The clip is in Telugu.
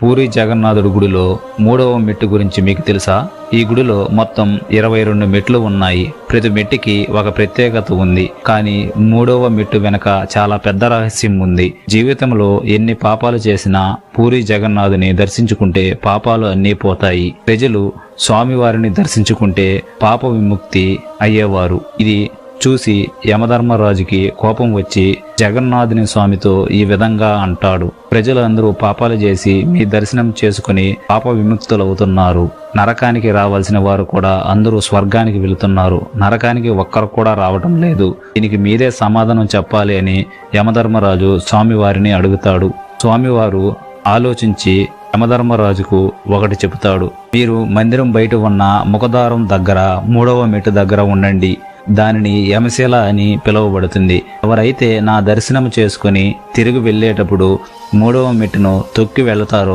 పూరి జగన్నాథుడి గుడిలో 3వ మెట్టు గురించి మీకు తెలుసా? ఈ గుడిలో మొత్తం 22 మెట్లు ఉన్నాయి. ప్రతి మెట్టికి ఒక ప్రత్యేకత ఉంది. కానీ 3వ మెట్టు వెనక చాలా పెద్ద రహస్యం ఉంది. జీవితంలో ఎన్ని పాపాలు చేసినా పూరి జగన్నాథుని దర్శించుకుంటే పాపాలు అన్నీ పోతాయి. ప్రజలు స్వామివారిని దర్శించుకుంటే పాప విముక్తి అయ్యేవారు. ఇది చూసి యమధర్మరాజుకి కోపం వచ్చి జగన్నాథుని స్వామితో ఈ విధంగా అంటాడు: ప్రజలందరూ పాపాలు చేసి మీ దర్శనం చేసుకుని పాప విముక్తులవుతున్నారు. నరకానికి రావాల్సిన వారు కూడా అందరూ స్వర్గానికి వెళుతున్నారు. నరకానికి ఒక్కరు కూడా రావటం లేదు. దీనికి మీరే సమాధానం చెప్పాలి అని యమధర్మరాజు స్వామివారిని అడుగుతాడు. స్వామివారు ఆలోచించి యమధర్మరాజుకు ఒకటి చెబుతాడు: మీరు మందిరం బయట ఉన్న ముఖద్వారం దగ్గర 3వ మెట్టు దగ్గర ఉండండి. దానిని యమశిల అని పిలువబడుతుంది. ఎవరైతే నా దర్శనం చేసుకుని తిరిగి వెళ్ళేటప్పుడు 3వ మెట్టును తొక్కి వెళతారో